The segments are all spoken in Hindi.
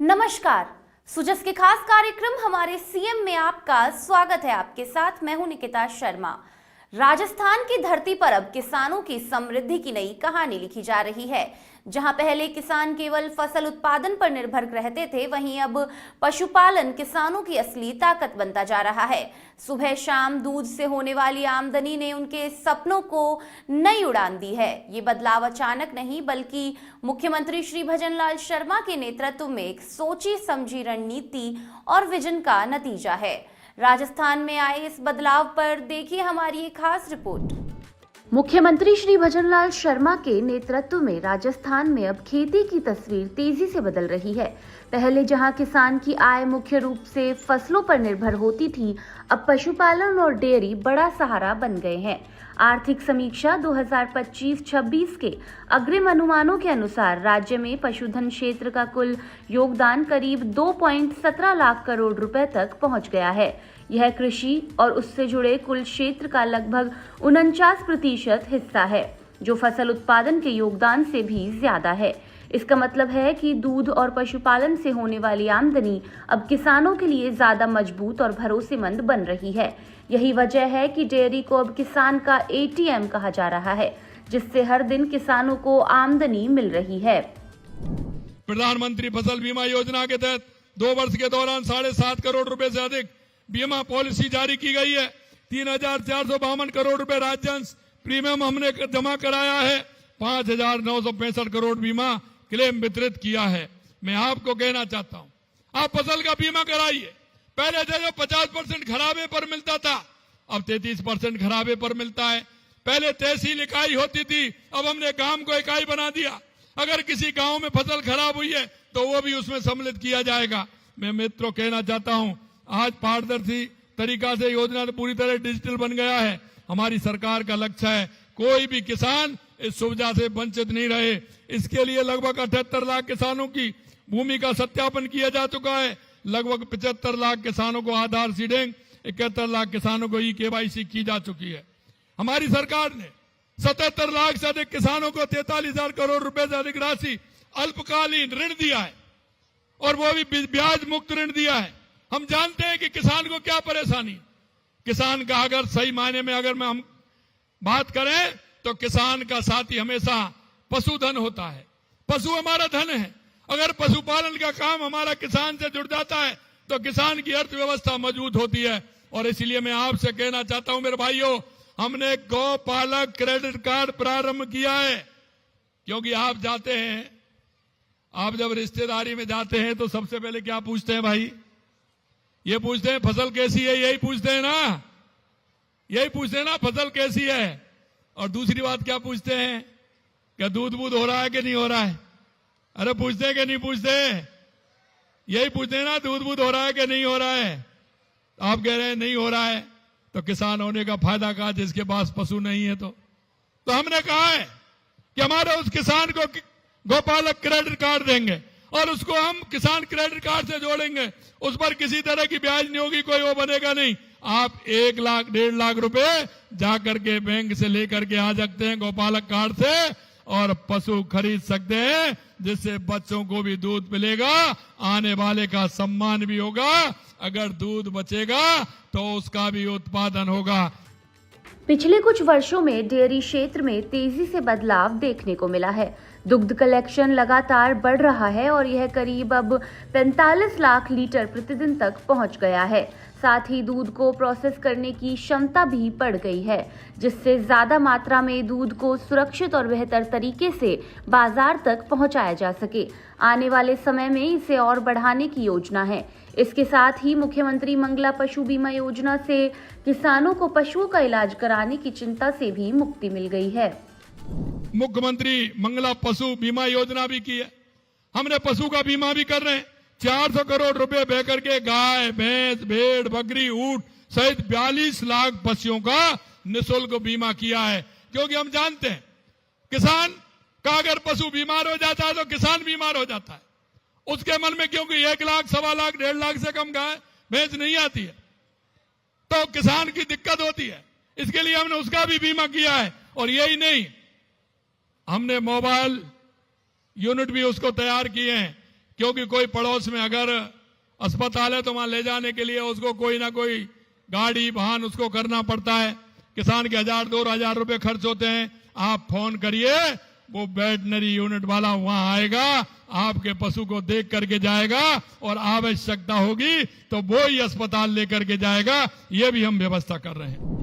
नमस्कार। सुजस के खास कार्यक्रम हमारे सीएम में आपका स्वागत है। आपके साथ मैं हूं निकिता शर्मा। राजस्थान की धरती पर अब किसानों की समृद्धि की नई कहानी लिखी जा रही है। जहां पहले किसान केवल फसल उत्पादन पर निर्भर रहते थे, वहीं अब पशुपालन किसानों की असली ताकत बनता जा रहा है। सुबह शाम दूध से होने वाली आमदनी ने उनके सपनों को नई उड़ान दी है। ये बदलाव अचानक नहीं, बल्कि मुख्यमंत्री श्री भजनलाल शर्मा के नेतृत्व में एक सोची समझी रणनीति और विजन का नतीजा है। राजस्थान में आए इस बदलाव पर देखिए हमारी एक खास रिपोर्ट। मुख्यमंत्री श्री भजनलाल शर्मा के नेतृत्व में राजस्थान में अब खेती की तस्वीर तेजी से बदल रही है। पहले जहां किसान की आय मुख्य रूप से फसलों पर निर्भर होती थी, अब पशुपालन और डेयरी बड़ा सहारा बन गए हैं। आर्थिक समीक्षा 2025-26 के अग्रिम अनुमानों के अनुसार राज्य में पशुधन क्षेत्र का कुल योगदान करीब 2.17 लाख करोड़ रुपए तक पहुंच गया है। यह कृषि और उससे जुड़े कुल क्षेत्र का लगभग 49% हिस्सा है, जो फसल उत्पादन के योगदान से भी ज्यादा है। इसका मतलब है कि दूध और पशुपालन से होने वाली आमदनी अब किसानों के लिए ज्यादा मजबूत और भरोसेमंद बन रही है। यही वजह है कि डेयरी को अब किसान का एटीएम कहा जा रहा है, जिससे हर दिन किसानों को आमदनी मिल रही है। प्रधानमंत्री फसल बीमा योजना के तहत 2 वर्ष के दौरान 7.5 करोड़ रुपए से अधिक बीमा पॉलिसी जारी की गई है। 3,452 करोड़ रुपए राज्यांश प्रीमियम हमने जमा कराया है। 5,965 करोड़ बीमा क्लेम वितरित किया है। मैं आपको कहना चाहता हूं, आप फसल का बीमा कराइए। पहले जो 50% खराबे पर मिलता था, अब 33% खराबे पर मिलता है। पहले तहसील इकाई होती थी, अब हमने गांव को इकाई बना दिया। अगर किसी गांव में फसल खराब हुई है तो वो भी उसमें सम्मिलित किया जाएगा। मैं मित्रों कहना चाहता हूं, आज पारदर्शी तरीका से योजना पूरी तरह डिजिटल बन गया है। हमारी सरकार का लक्ष्य है कोई भी किसान इस सुविधा से वंचित नहीं रहे। इसके लिए लगभग 78 लाख किसानों की भूमि का सत्यापन किया जा चुका है। लगभग 75 लाख किसानों को आधार सीडिंग, 71 लाख किसानों को ई-केवाईसी की जा चुकी है। हमारी सरकार ने 77 लाख से अधिक किसानों को 43,000 करोड़ रुपए से अधिक राशि अल्पकालीन ऋण दिया है, और वो भी ब्याज मुक्त ऋण दिया है। हम जानते हैं कि किसान को क्या परेशानी। किसान का अगर सही मायने में अगर हम बात करें तो किसान का साथी हमेशा पशुधन होता है। पशु हमारा धन है। अगर पशुपालन का काम हमारा किसान से जुड़ जाता है तो किसान की अर्थव्यवस्था मजबूत होती है। और इसलिए मैं आपसे कहना चाहता हूं मेरे भाइयों, हमने गौपालक क्रेडिट कार्ड प्रारंभ किया है। क्योंकि आप जाते हैं, आप जब रिश्तेदारी में जाते हैं तो सबसे पहले क्या पूछते हैं भाई? ये पूछते हैं फसल कैसी है, यही पूछते हैं ना, यही पूछते हैं ना फसल कैसी है। और दूसरी बात क्या पूछते हैं? क्या दूध बूध हो रहा है कि नहीं हो रहा है? अरे पूछते हैं कि नहीं पूछते? यही पूछते हैं ना, दूध बूध हो रहा है कि नहीं हो रहा है। आप कह रहे हैं नहीं हो रहा है, तो किसान होने का फायदा कहा जिसके पास पशु नहीं है। तो हमने कहा है कि हमारे उस किसान को गौपालक क्रेडिट कार्ड देंगे और उसको हम किसान क्रेडिट कार्ड से जोड़ेंगे। उस पर किसी तरह की ब्याज नहीं होगी, कोई वो बनेगा नहीं। आप 1 लाख 1.5 लाख रुपए जाकर के बैंक से लेकर के आ सकते हैं गौपालक कार्ड से, और पशु खरीद सकते हैं, जिससे बच्चों को भी दूध मिलेगा, आने वाले का सम्मान भी होगा। अगर दूध बचेगा तो उसका भी उत्पादन होगा। पिछले कुछ वर्षों में डेयरी क्षेत्र में तेजी से बदलाव देखने को मिला है। दुग्ध कलेक्शन लगातार बढ़ रहा है और यह करीब अब 45 लाख लीटर प्रतिदिन तक पहुंच गया है। साथ ही दूध को प्रोसेस करने की क्षमता भी बढ़ गई है, जिससे ज्यादा मात्रा में दूध को सुरक्षित और बेहतर तरीके से बाजार तक पहुंचाया जा सके। आने वाले समय में इसे और बढ़ाने की योजना है। इसके साथ ही मुख्यमंत्री मंगला पशु बीमा योजना से किसानों को पशुओं का इलाज कराने की चिंता से भी मुक्ति मिल गई है। मुख्यमंत्री मंगला पशु बीमा योजना भी की है। हमने पशु का बीमा भी कर रहे हैं। 400 करोड़ रुपए बह करके गाय, भैंस, भेड़, बकरी, ऊंट सहित 42 लाख पशुओं का निःशुल्क बीमा किया है। क्योंकि हम जानते हैं किसान का अगर पशु बीमार हो जाता है तो किसान बीमार हो जाता है। उसके मन में क्योंकि 1 लाख, 1.25 लाख, 1.5 लाख से कम गाय भैंस नहीं आती है, तो किसान की दिक्कत होती है। इसके लिए हमने उसका भी बीमा किया है। और यही नहीं, हमने मोबाइल यूनिट भी उसको तैयार किए हैं क्योंकि कोई पड़ोस में अगर अस्पताल है तो वहां ले जाने के लिए उसको कोई ना कोई गाड़ी वाहन उसको करना पड़ता है। किसान के 1,000-2,000 रुपए खर्च होते हैं। आप फोन करिए, वो वेटनरी यूनिट वाला वहां आएगा, आपके पशु को देख करके जाएगा और आवश्यकता होगी तो वो ही अस्पताल लेकर के जाएगा। ये भी हम व्यवस्था कर रहे हैं।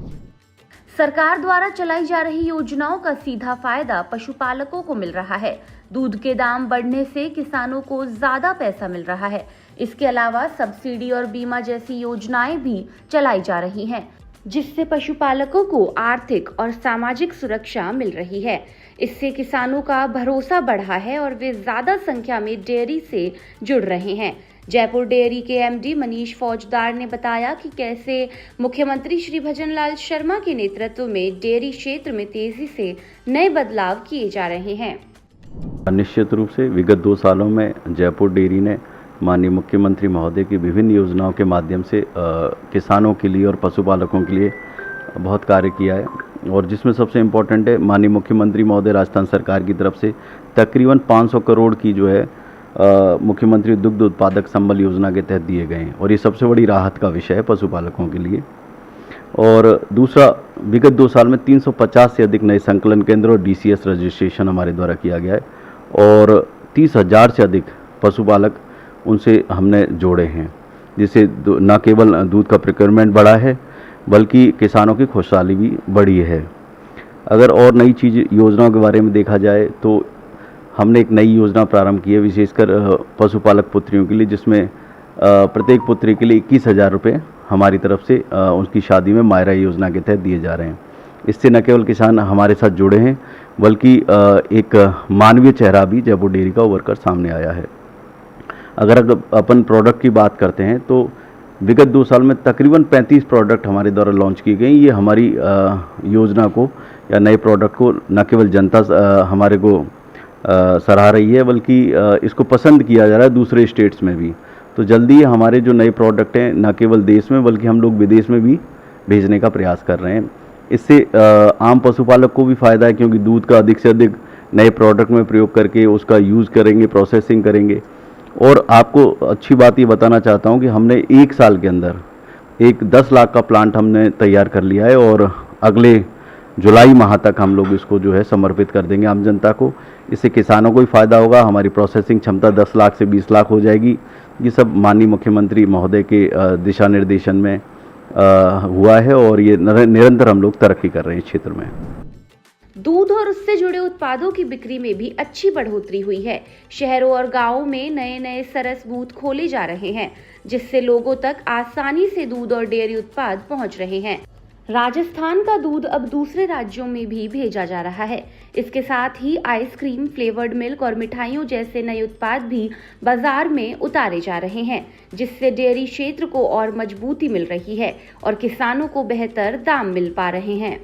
सरकार द्वारा चलाई जा रही योजनाओं का सीधा फायदा पशुपालकों को मिल रहा है। दूध के दाम बढ़ने से किसानों को ज्यादा पैसा मिल रहा है। इसके अलावा सब्सिडी और बीमा जैसी योजनाएं भी चलाई जा रही हैं, जिससे पशुपालकों को आर्थिक और सामाजिक सुरक्षा मिल रही है। इससे किसानों का भरोसा बढ़ा है और वे ज्यादा संख्या में डेयरी से जुड़ रहे हैं। जयपुर डेयरी के एमडी मनीष फौजदार ने बताया कि कैसे मुख्यमंत्री श्री भजन लाल शर्मा के नेतृत्व में डेयरी क्षेत्र में तेजी से नए बदलाव किए जा रहे हैं। निश्चित रूप से विगत 2 सालों में जयपुर डेयरी ने माननीय मुख्यमंत्री महोदय की विभिन्न योजनाओं के माध्यम से किसानों के लिए और पशुपालकों के लिए बहुत कार्य किया है, और जिसमें सबसे इम्पोर्टेंट है माननीय मुख्यमंत्री महोदय राजस्थान सरकार की तरफ से तकरीबन 500 करोड़ की जो है मुख्यमंत्री दुग्ध उत्पादक संबल योजना के तहत दिए गए हैं, और ये सबसे बड़ी राहत का विषय है पशुपालकों के लिए। और दूसरा, विगत 2 साल में 350 से अधिक नए संकलन केंद्र और डीसीएस रजिस्ट्रेशन हमारे द्वारा किया गया है, और 30,000 से अधिक पशुपालक उनसे हमने जोड़े हैं, जिससे न केवल दूध का प्रोक्योरमेंट बढ़ा है बल्कि किसानों की खुशहाली भी बढ़ी है। अगर और नई चीज़ योजनाओं के बारे में देखा जाए तो हमने एक नई योजना प्रारंभ की है विशेषकर पशुपालक पुत्रियों के लिए, जिसमें प्रत्येक पुत्री के लिए 21,000 रुपये हमारी तरफ से उनकी शादी में मायरा योजना के तहत दिए जा रहे हैं। इससे न केवल किसान हमारे साथ जुड़े हैं बल्कि एक मानवीय चेहरा भी जयपुर डेयरी का उभर कर सामने आया है। अगर अपन प्रोडक्ट की बात करते हैं तो विगत 2 साल में तकरीबन 35 प्रोडक्ट हमारे द्वारा लॉन्च की गई। ये हमारी योजना को या नए प्रोडक्ट को न केवल जनता हमारे को सराह रही है बल्कि इसको पसंद किया जा रहा है दूसरे स्टेट्स में भी। तो जल्दी हमारे जो नए प्रोडक्ट हैं न केवल देश में बल्कि हम लोग विदेश में भी भेजने का प्रयास कर रहे हैं। इससे आम पशुपालक को भी फ़ायदा है, क्योंकि दूध का अधिक से अधिक नए प्रोडक्ट में प्रयोग करके उसका यूज़ करेंगे, प्रोसेसिंग करेंगे। और आपको अच्छी बात ये बताना चाहता हूँ कि हमने 1 साल के अंदर एक 10 लाख का प्लांट हमने तैयार कर लिया है, और अगले जुलाई माह तक हम लोग इसको जो है समर्पित कर देंगे आम जनता को। इससे किसानों को भी फ़ायदा होगा, हमारी प्रोसेसिंग क्षमता 10 लाख से 20 लाख हो जाएगी। ये सब माननीय मुख्यमंत्री महोदय के दिशा निर्देशन में हुआ है, और ये निरंतर हम लोग तरक्की कर रहे हैं इस क्षेत्र में। दूध और उससे जुड़े उत्पादों की बिक्री में भी अच्छी बढ़ोतरी हुई है। शहरों और गांवों में नए नए सरस बूथ खोले जा रहे हैं, जिससे लोगों तक आसानी से दूध और डेयरी उत्पाद पहुंच रहे हैं। राजस्थान का दूध अब दूसरे राज्यों में भी भेजा जा रहा है। इसके साथ ही आइसक्रीम, फ्लेवर्ड मिल्क और मिठाइयों जैसे नए उत्पाद भी बाजार में उतारे जा रहे हैं, जिससे डेयरी क्षेत्र को और मजबूती मिल रही है और किसानों को बेहतर दाम मिल पा रहे हैं।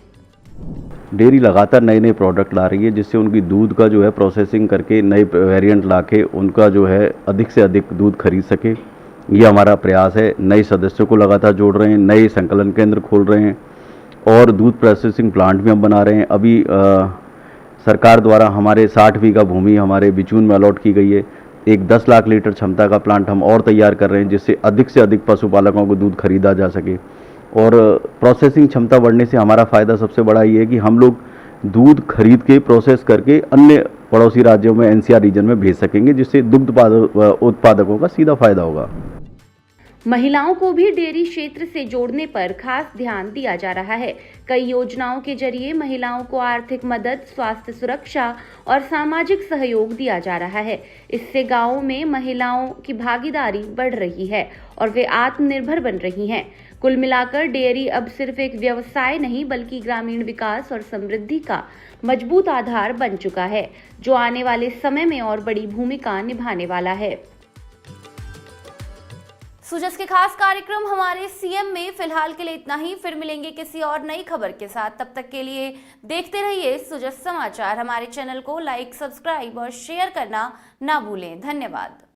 डेयरी लगातार नए नए प्रोडक्ट ला रही है, जिससे उनकी दूध का जो है प्रोसेसिंग करके नए वेरिएंट लाके उनका जो है अधिक से अधिक दूध खरीद सके। ये हमारा प्रयास है। नए सदस्यों को लगातार जोड़ रहे हैं, नए संकलन केंद्र खोल रहे हैं और दूध प्रोसेसिंग प्लांट भी हम बना रहे हैं। अभी सरकार द्वारा हमारे 60 बीघा भूमि हमारे बिचून में अलॉट की गई है। एक 10 लाख लीटर क्षमता का प्लांट हम और तैयार कर रहे हैं, जिससे अधिक से अधिक पशुपालकों को दूध खरीदा जा सके। और प्रोसेसिंग क्षमता बढ़ने से हमारा फ़ायदा सबसे बड़ा ये है कि हम लोग दूध खरीद के प्रोसेस करके अन्य पड़ोसी राज्यों में एनसीआर रीजन में भेज सकेंगे, जिससे दुग्ध उत्पादकों का सीधा फायदा होगा। महिलाओं को भी डेयरी क्षेत्र से जोड़ने पर खास ध्यान दिया जा रहा है। कई योजनाओं के जरिए महिलाओं को आर्थिक मदद, स्वास्थ्य सुरक्षा और सामाजिक सहयोग दिया जा रहा है। इससे गांवों में महिलाओं की भागीदारी बढ़ रही है और वे आत्मनिर्भर बन रही हैं। कुल मिलाकर डेयरी अब सिर्फ एक व्यवसाय नहीं बल्कि ग्रामीण विकास और समृद्धि का मजबूत आधार बन चुका है, जो आने वाले समय में और बड़ी भूमिका निभाने वाला है। सुजस के खास कार्यक्रम हमारे सीएम में फिलहाल के लिए इतना ही। फिर मिलेंगे किसी और नई खबर के साथ। तब तक के लिए देखते रहिए सुजस समाचार। हमारे चैनल को लाइक, सब्सक्राइब और शेयर करना ना भूलें। धन्यवाद।